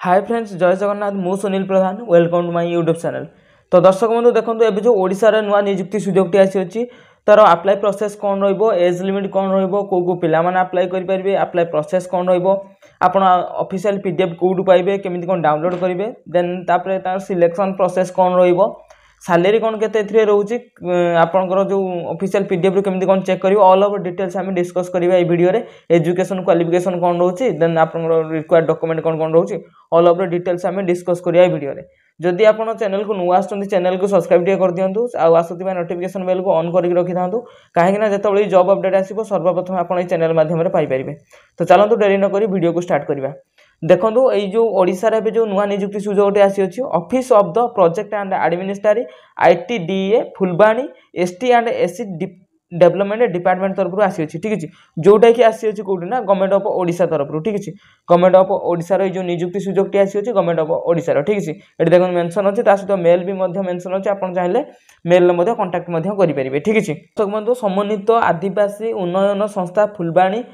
Hi friends जय जगन्नाथ मु Sunil Pradhan welcome to my YouTube channel. तो दर्शक बंधु देखो ए जो ओडिशा नुआ नियुक्ति सुजोगटी आसी तार अप्लाई प्रोसेस कौन एज लिमिट कौन को पिला माने अप्लाई करेंगे अप्लाई प्रोसेस कौन आपण ऑफिशियल पीडीएफ कौटू पाइबे केमिति कौन डाउनलोड करेंगे देन तापर तार सिलेक्शन प्रोसेस कौन सैलरी कौन के रोचे आपंकर जो ऑफिशियल पीडीएफ रू केमिति कौन चेक करियो ऑल ओवर डिटेल्स आम डिस्कस करिया ए वीडियो रे। एजुकेशन क्वालिफिकेशन कौन रोचे देन आपंकर रिक्वायर्ड डॉक्यूमेंट कौन कौन रोचे ऑल ओवर डिटेल्स आम डिस्कस करिया ए वीडियो रे। जदि आप चैनल को नुआ आसुँच चैनल को सब्सक्राइब कर दिंतु आसुवा नोटिफिकेशन बेल को ऑन करके रखि था कहीं जो जॉब अपडेट आसो सर्वप्रथम आप चैनल माध्यम पाइपर। तो चलतु डेरी नक वीडियो को स्टार्ट करवा। देखो ये जो ओडिशा रे जो नुआ नियुक्ति सुजोग आसी office of the project and administrative ITDA Phulbani ST and SC development department तरफ आसी ठीक है जोटा कि आसी कौटी ना गवर्नमेंट ऑफ ओडिशा तरफ ठीक है गवर्नमेंट ऑफ ओडिशा रो जो नियुक्ति सुजोगटी आसी गवर्नमेंट ऑफ ओडिशा ठीक है ये देखो मेंशन अच्छे सहित मेल भी मेंशन अच्छे आप चाहिए मेल कांटेक्ट करेंगे ठीक है। तो बंधु समन्वित आदिवासी उन्नयन संस्था फुलबाणी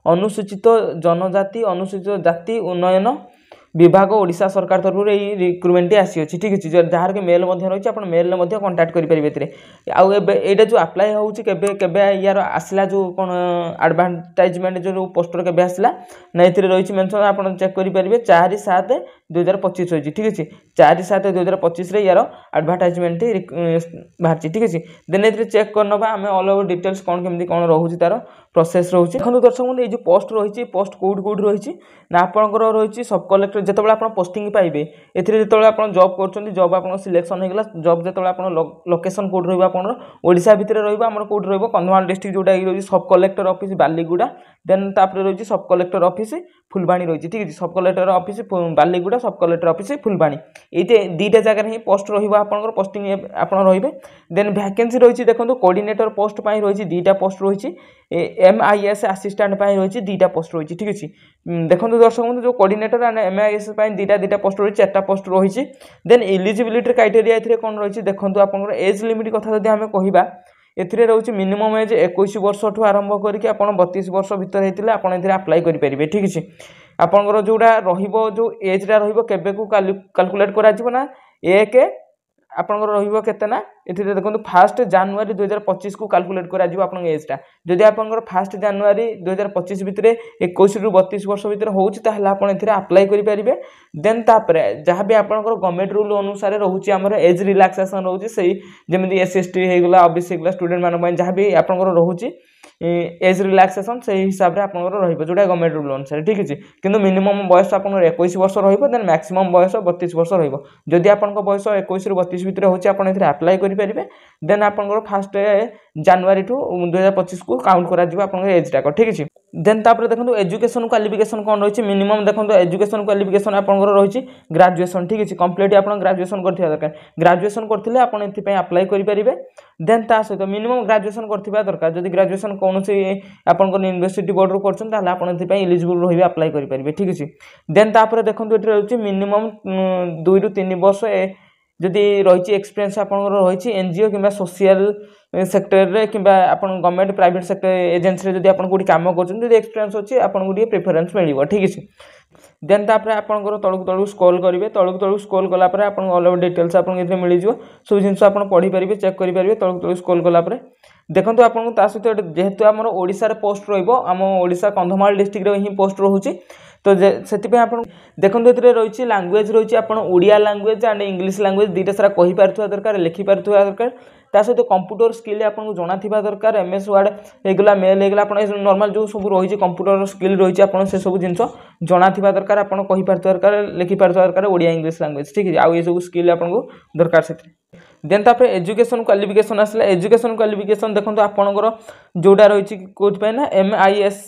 अनुसूचित जनजाति अनुसूचित जाति उन्नयन विभाग ओडिशा सरकार तरफ रिक्रुटमेंट आसी ठीक है जार के मेल रही आप मेल कंटाक्ट करेंगे। आउटा जो अप्लाई होबे यार आसला जो कौन एडवर्टाइजमेंट जो पोस्टर के आसला ना ये रही मेंशन आप चेक करेंगे 4/7/2025 रही ठीक है 4/7/2025 यार एडवर्टाइजमेंट बाहर ठीक है देन ये चेक करना आम ऑल ओवर डिटेल्स कौन केमती कौन रोचे तार प्रोसेस रोचे। देखो दर्शक बंधु ये जो पोस्ट रही पोस्ट कौट रही ना आपंकर रही सब कलेक्टर जिते आप पोस्टिंग पाइबे जो आप जॉब कर जॉब आप सिलेक्शन होगा जॉब जो आप लोकेशन कौट रोशा भितर रहा कौट कंधमाल डिस्ट्रिक्ट जोटा रही सब कलेक्टर ऑफिस बालीगुड़ा देन तापर रही सब कलेक्टर ऑफिस फुलबाणी रही ठीक है सब कलेक्टर ऑफिस बालीगुड़ा सब कलेक्टर ऑफिस फुलबाणी ये दुईटा जगह ही पोस्ट रहा पोस्टिंग आप रे देन वैकेंसी रही देखो कोऑर्डिनेटर पोस्ट रही दुईटा पोस्ट रही MIS असिस्टेंट रही दुईटा पोस्ट रही ठीक है। देखो दर्शक बंधु जो कोऑर्डिनेटर एंड MIS दुईटा पोस्ट रही 4टा पोस्ट रही देन एलिजिबिलिटी क्राइटेरिया ए कौन रही देखो आप एज लिमिट कथा जब आम कहवा ए रोचे मिनिमम एज 21 वर्ष ठू आरंभ करके 32 वर्ष भितर होते आप अप्लाई करेंगे ठीक है। आपंकर जोड़ा जो एजटा रु कैलकुलेट करा 1 आपंकर रते ना ये देखो 1 जनवरी 2025 को कैलकुलेट करा एजटा जदि आप 1 जनवरी 2025 भितर 21 रु 32 वर्ष भितर होते अप्लाई करेंगे। देन तापर जहाँ भी आपंकर गवर्नमेंट रूल अनुसार रोचे आमर एज रिलैक्सेशन रोचे से जमी SC/ST होगा OBC होगा स्टूडेंट मान जहाँ भी आपंकर रोचे एज रिलैक्सेशन से हिसाब से आपंकर जोटा गवर्नमेंट रूल अनुसार ठीक है किंतु मिनिमम बयस आप 21 वर्ष देन मैक्सिमम बयस 32 वर्ष रही आप बयस 21 रु 32 भितर होचे आप अप्लाई करेंगे देन आपंकर 1 जनवरी ठू 2025 को काउंट करा एजटा ठीक है। देन तापर देखो एजुकेशन क्वालिफिकेशन कौन रही मिनिमम देखो एजुकेशन क्वालिफिकेशन आपंकर रही ग्रेजुएशन ठीक है कंप्लीट आप ग्रेजुएशन करथिबा दरकार ग्रेजुएशन करथिले आपण एथि अप्लाई करेंगे। देन ता सहित मिनिमम ग्रेजुएशन करथिबा दरकार जदि ग्रेजुएशन कौन से आपंकर यूनिवर्सिटी बोर्ड रू करछन ताले आपण एथि एलिजिबल रहिबे अप्लाई करेंगे ठीक है। देन तापर देखो ये रही मिनिमम 2 ରୁ 3 वर्ष जदि रही एक्सपीरियंस आपंकर रही NGO कि सोशल सेक्टर रे कि गवर्नमेंट प्राइवेट सेक्टर एजेंसी रे जदि आप कोठी काम कर एक्सपीरियंस अच्छी आपको प्रिफरेन्स मिल ठीक है। देन तापर आपंकर तलू स्क्रॉल करेंगे तलू स्क्रॉल कलापर आप ऑल ओवर डिटेल्स आप मिल जाव सब जिन पढ़ी पारे चेक करेंगे तलू स्क्रॉल कलापर देखो आपको सहित जेहेतु आम ओडिशा पोस्ट रम ओडिशा कंधमाल डिस्ट्रिक्ट ही पोस्ट रोचे तो से आप देखो ये रही लैंग्वेज रही आप Odia language and English language दुईटा सारा कही पार्थुवा दरकार लिखि पार्थुवा दरकार ता सहित कंप्यूटर स्किल आपको जाना दरकार MS वर्ड होगा मेल होगा आप नॉर्मल जो सब रही कंप्यूटर स्किल रही है से सब जिन जाना दरकार आप कही पार्थुवा दरकार लिखि पार्थुवा दरकार ओडिया इंग्लिश लैंग्वेज ठीक है आउ ये सब स्किल आपको दरकार से। देन तापर एजुकेशन क्वालिफिकेशन आसला एजुकेशन क्वालिफिकेशन देखो आपंकर जोड़ा रही कौन ना MIS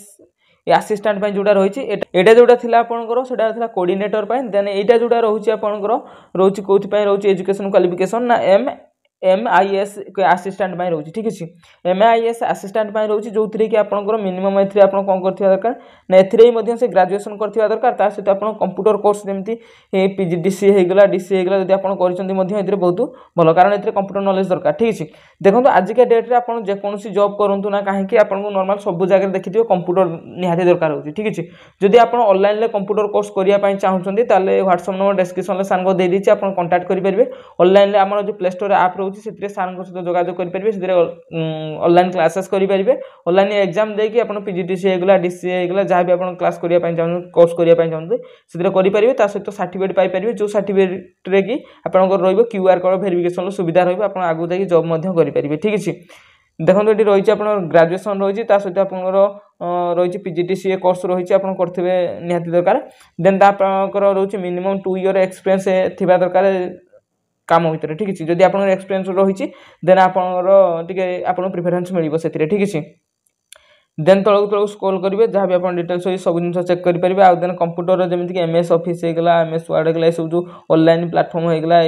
असिस्टेंट जोड़ा रही एटा जोड़ा थिला आपनकर सेटा थिला कोऑर्डिनेटर देन एटा जोड़ा रही आपनकर रही कौन रही एजुकेशन क्वालिफिकेशन ना MIS आसीस्टाट रोचे ठीक अच्छे MIS आसीस्टाट रोचे जो थी कि आपंकर मिनिमम ए कौन कर दरकार ना ए से ग्राजुएसन करवा दरकार ता सहित आप कंप्यूटर कोर्स जमी PGDCA होगा DCA होगा जब आप कर बहुत भल कारण ए कंप्यूटर नॉलेज दरकार ठीक अच्छे देखो आजिका डेट में आप जेकोसी जॉब करूँ ना कहीं आपको नॉर्मल सब जगह देखिए कंप्यूटर निहाती दरकार होती ठीक अच्छे जदि आप ऑनलाइन कंप्यूटर कोर्स करने चाहते हैं व्हाट्सएप नंबर डिस्क्रिप्शन में सार दे दीजिए आप कांटेक्ट करेंगे ऑनलाइन आम जो प्ले स्टोर ऐप रोचे से सार सहित जोगाजोग करेंगे ऑनलाइन क्लासेस करेंगे ऑनलाइन एग्जाम देकी आप PGDCA होगा DCA होगा जहाँ भी आप क्लास करने चाहते कोर्स करने चाहते से करेंगे सहित सर्टिफिकेट पाइपर जो सर्टिफिकेट रे कि आपंकर QR कोड वेरिफिकेशन सुविधा रही आप आगू जाकि जॉब करेंगे ठीक अच्छे देखो ये रही आप ग्राजुएसन रही सहित आप रही PGDCA कोर्स रही आप करेंगे निहाती दरकार देन आपंकर रोचे मिनिमम 2 ईयर एक्सपीरियंस थिबा दरकार काम भितर ठीक अच्छे जदि आप एक्सपीरियंस रही देन आपको प्रिफरेन्स मिल से ठीक अच्छे देन तलक स्क्रॉल करेंगे जहाँ भी आप डिटेल्स हो सब जिन चेक करेंगे आउ देन कंप्यूटर जमीक MS ऑफिस होगा MS वर्ड होगा सब जो ऑनलाइन प्लेटफॉर्म होगा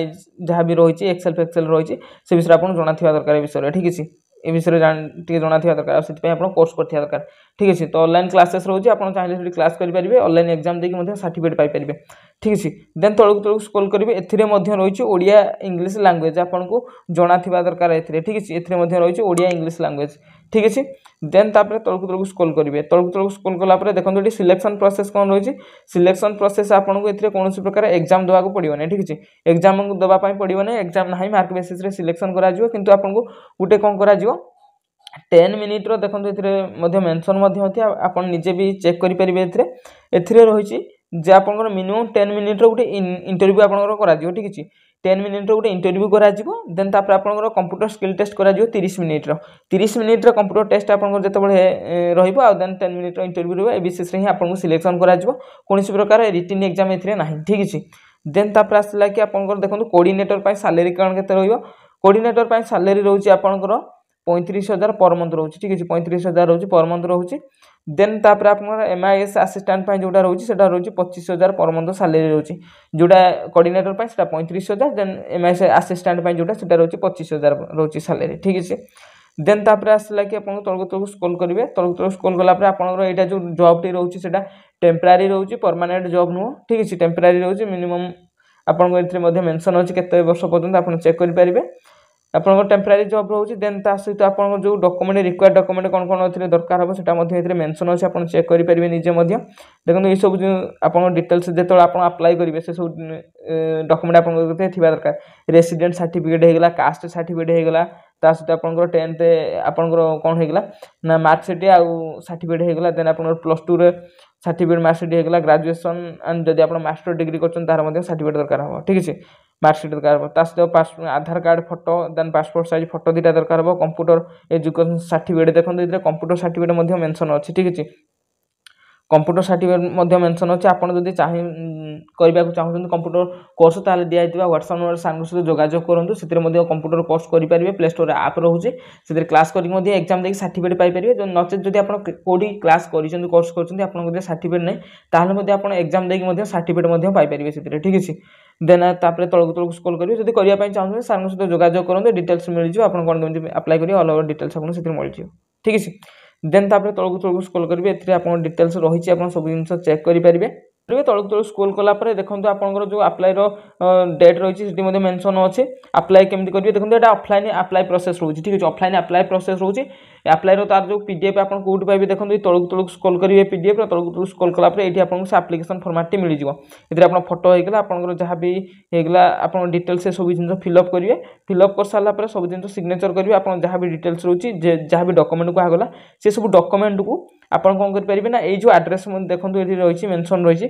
जहाँ भी रही एक्सेल फेक्सेल रही से विषय आप जाना दरकार विषय ठीक अच्छे ए विषय जाना दरकार से कोर्स कर दरकार ठीक अच्छे तो ऑनलाइन क्लासेस रोचे आप चाहिए क्लास करेंगे ऑनलाइन एग्जाम देकी सर्टिफिकेट पाइपर ठीक अच्छे देन तलक स्क्रॉल करेंगे ए रही ओडिया इंग्लिश लैंग्वेज आपको जाना दरकार ए ठीक अच्छे ए रही ओडिया इंग्लिश लैंग्वेज ठीक अच्छे देन तलक तलक स्क्रॉल करेंगे तलक स्क्रॉल कलापर देखो ये सिलेक्शन प्रोसेस कौन रही सिलेक्शन प्रोसेस आपको ए कौन प्रकार एग्जाम देवा पड़ो ना ठीक अच्छे एग्जाम देवाई पड़ो ना एग्जाम ना मार्क बेसिस सिलेक्शन कर आपको गोटे कौन कर 10 मिनिट्र देखो ये मेंशन आप निजे भी चेक करेंगे रही जे आप मिनिमम 10 मिनिट्र गोटे इंटरव्यू आपको ठीक अच्छे 10 मिनिट्र गोटे इंटरव्यू कर देन आपंकर कंप्यूटर स्किल टेस्ट कर 30 मिनिट्र कंप्यूटर टेस्ट आपको जिते देन 10 मिनिट्र इंटरव्यू रही बेसिस ही आपको सिलेक्शन कौन प्रकार रिटन एग्जाम ना ठीक अच्छे देन आसला कि आप देखो कोऑर्डिनेटर सैलरी कौन के कोऑर्डिनेटर सैलरी रोचे आपंकर 35,000 पर मंथ रोचे ठीक अच्छे 35,000 रोचे पर मंथ रोचे देन आप MIS आसीस्टाट जोटा रोचे रोचे 25,000 पर मंथ सैलरी रोचे जोटा कोऑर्डिनेटर 35,000 देन MIS आसीस्टाट जोटा रोचे 25,000 रोचे सैलरी ठीक अच्छे देन आसला कि आप तलक तलक स्क्रॉल करेंगे तलक तलक स्क्रॉल कलापर आपंकर यहाँ जो जॉब टी रोचे टेम्परारी रोचे परमानेंट जॉब नुह ठीक अच्छे टेम्परारी रोचे मिनिमम आपको मेंशन अच्छे केते वर्ष पर्यंत आप चेक करेंगे आपंकर टेम्परारी जॉब रोचे देन सहित आप जो डॉक्यूमेंट रिक्वायर्ड डॉक्यूमेंट कौन कौन दरकार हम से मेंशन अच्छे आप चेक करेंगे निजे देखो ये सब जो आप डिटेल्स जो आप अप्लाई करेंगे से सब डॉक्यूमेंट आप दरकार रेसिडेंट सर्टिफिकेट होगा कास्ट सर्टिफिकेट होगा सहित आपंकर 10th आपंकर कौन होगा ना मार्कसीट आउ सर्टिफिकेट होगा देन आप +2 सर्टिफिकेट मार्कसीट होगा ग्रेजुएशन एंड जब आप मास्टर डिग्री कर सर्टिफिकेट दरकार हम ठीक अच्छे मार्कसीट दरकार सहित Aadhaar card photo then passport size photo 2टा दरकार हम कंप्यूटर एजुकेशन सर्टिफिकेट देखो ये कंप्यूटर सर्टिफिकेट मेंशन अच्छे ठीक अच्छे कंप्यूटर सर्टिफिकेट मेंशन अच्छे आप करने चाहते कंप्यूटर कोर्स ताले दिखाई व्हाट्सएप नंबर सार सहित जोगाजोग करूँ से कंप्यूटर कोर्स करेंगे प्ले स्टोर ऐप रोचे से क्लास करके एग्जाम देकी सर्टिफिकेट पाइपर नचेत जब आप कौटी क्लास कर कोर्स कर सर्टिफिकेट नहीं ताल आप एग्जाम देकी सर्टिफिकेट पाइपर से ठीक अच्छे देन तलक तलक स्क्रॉल करेंगे जब करने चाहते सार सहित जोगाजोग करूँ डिटेल्स मिल जाए आप अप्लाई करेंगे ऑल ओवर डिटेल्स आपको मिल जाए ठीक अच्छे देन तलक तलक स्क्रॉल करेंगे आप डिटेल्स रही आप सब जिन चेक करेंगे तलक तलक स्क्रॉल कलापर देखो आपंकर जो अप्लाई डेट रही मेंशन अच्छे अप्लाई केमती करेंगे देखो ये ऑफलाइन अप्लाई प्रोसेस रोचे ठीक अच्छे ऑफलाइन अप्लाई प्रोसेस रोचे अप्लाई तार जो PDF आप कौट पाइबे देखो तलक तलक स्क्रॉल करेंगे PDF तलक तलक स्क्रॉल कलापर ये आपको एप्लिकेशन फॉर्मेट मिल जाए आप फोटो होगा आप जहाँ भी होगा आप डिटेल्स से सब जिन फिलअप करेंगे फिलअप कर सारापर सब जिन सिग्नेचर करेंगे आप जहाँ भी डिटेल्स रोचे जहाँ भी डॉक्यूमेंट को आगला से सब डॉक्यूमेंट को आप कौन करेंगे ना ये जो एड्रेस देखो ये रही मेंशन रही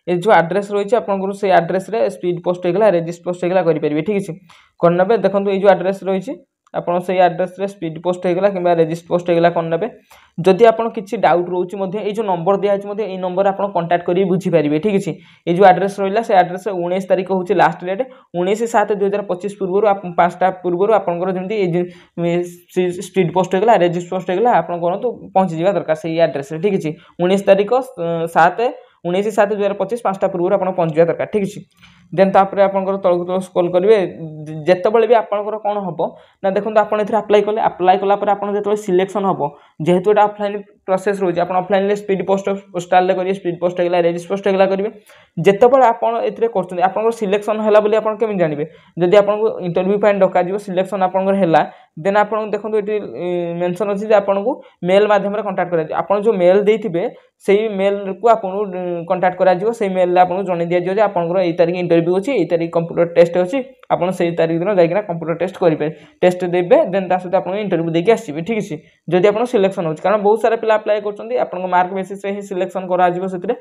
ये जो एड्रेस रही आपको से एड्रेस रे स्पीड पोस्ट होगा रेजिस्ट पोस्ट होगा करेंगे ठीक अच्छे करने देखो ये जो एड्रेस रही आप एड्रेस रे स्पीड पोस्ट होगा कि रेजिस्ट पोस्ट होगा करने जदि आप किसी डाउट रोचे ये जो नंबर दिखाई ये नंबर आप कांटेक्ट कर बुझीपारे ठीक अच्छे ये जो एड्रेस रहा से एड्रेस 19 तारीख हूँ लास्ट डेट 19/7/2025 पूर्व 5टा पूर्व आपंकर जमी स्पीड पोस्ट होगा रेजिस्ट पोस्ट होगा आप कहूँ पहुँची जावा दरकार से एड्रेस ठीक अच्छे 19 तारीख 7 19/7/2025 5टा पूर्व आप पहुँचा दरकार ठीक है। देन तापर आपंकर तलक तल स्क्रॉल करेंगे जितेबाला भी आपंकर कौन हम ना देखो आप अप्लाई कले अप्लाई कलापर आप जो सिलेक्शन हम जेहेतु ये ऑफलाइन प्रोसेस रोज आप ऑफलाइन स्पीड पोस्ट पोस्टाल करेंगे स्पीड पोस्ट होगा रेजिस्ट पोस्ट होगा करेंगे जितेबाला आप सिलेक्शन है आप जानवे जदि आपको इंटरव्यू डक सिलेक्शन आपंकर है देन आप देखो ये मेंशन अच्छी आपको मेल मध्यम कंटाक्ट कर आप जो मेल देते से मेल को आपको कंटाक्ट कर मेल आपको जन दिज्व आपंकर यही तारीख इंटरव्यू अच्छी यही तारीख कंप्यूटर टेस्ट अच्छी आपड़ से तारीख दिन जाकर कंप्यूटर टेस्ट करेंगे टेस्ट देवे देन ता सहित आप इंटरव्यू देके आसवे ठीक है जदि आप सिलेक्शन हो कारण बहुत सारा पिला अप्लाई कर मार्क बेसिस ही सिलेक्शन कर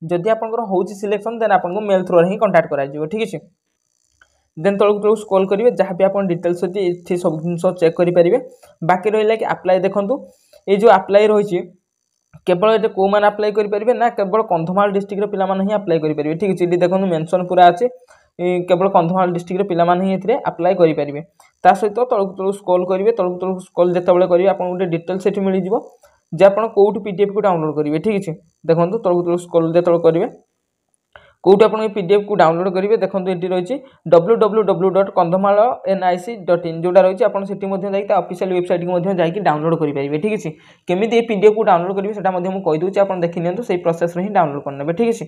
जदि आपंकर हो सिलेक्शन देन आपको मेल थ्रू ही कंटाक्ट कर ठीक है। देन तलक तलक स्क्रॉल करेंगे जहाँ भी आप डिटेल्स अच्छी ये सब जिन चेक करेंगे बाकी रहा कि अप्लाई देखूँ ये जो अप्लाई रही केवल ये कौ मैंने अप्लाई करेंगे ना केवल कंधमाल डिस्ट्रिक्ट पिला ही अप्लाई करेंगे ठीक है ये देखो मेंशन पूरा अच्छे केवल कंधमाल डिस्ट्रिक्ट पिला ही ये अप्लाई करेंगे ता सहित तलक तलक स्क्रॉल करेंगे तलक तलक स्क्रॉल जितेबाला करेंगे आपको गोटे डिटेल्स ये मिल जे आप कौट पीडीएफ को डाउनलोड करेंगे ठीक है। देखो तलक तलक स्क्रॉल जितेबाला करेंगे कौट आप पीडीएफ को डाउनलोड करेंगे देखो ये रही www.kandhamal.nic.in जोटा रही है आपठी ऑफिशियल वेबसाइट को जाकि डाउनलोड करेंगे ठीक है। केमी ये पीडीएफ को डाउनलोड करेंगे सेटा कहीदे आप देखी नि से प्रोसेस ही डाउनलोड करने ठीक है।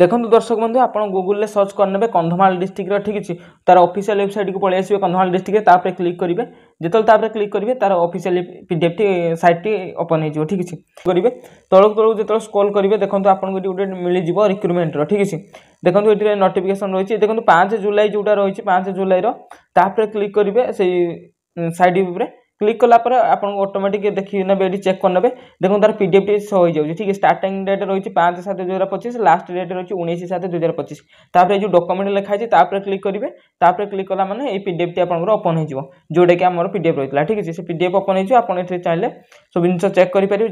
देखो दर्शक बंधु आप गूगल सर्च करने कंधमाल डिस्ट्रिक्ट ठीक है तार ऑफिशियल वेबसाइट को पलि आसवे कंधमाल डिस्ट्रिक्ट तापर क्लिक करेंगे जिते क्लिक करेंगे तार official PDF site T open हो ठीक है करेंगे तलक तलक जो स्क्रॉल करेंगे देखो आपको गोटे मिल जाव रिक्रुटमेंट ठीक है। देखो ये नोटिफिकेशन रही देखो 5 जुलाई जोटा रही 5 जुलाई तापर क्लिक करेंगे से साइड उपरे क्लिक कलापर आप ऑटोमेटिक देखिए ये चेक करने देखो तार पीडीएफ शो हो जाए ठीक है। स्टार्टिंग डेट रही 5/7/2025 लास्ट डेट रही 19/7/2025 तापर जो डॉक्यूमेंट लिखाई तापर क्लिक करेंगे तापर क्लिक कला मैंने ये पीडीएफ टी आपंकर ओपन हो जोटा कि आम पीडीएफ रही है ठीक है। पीडीएफ ओपन हो चाहिए सब जिन चेक करेंगे।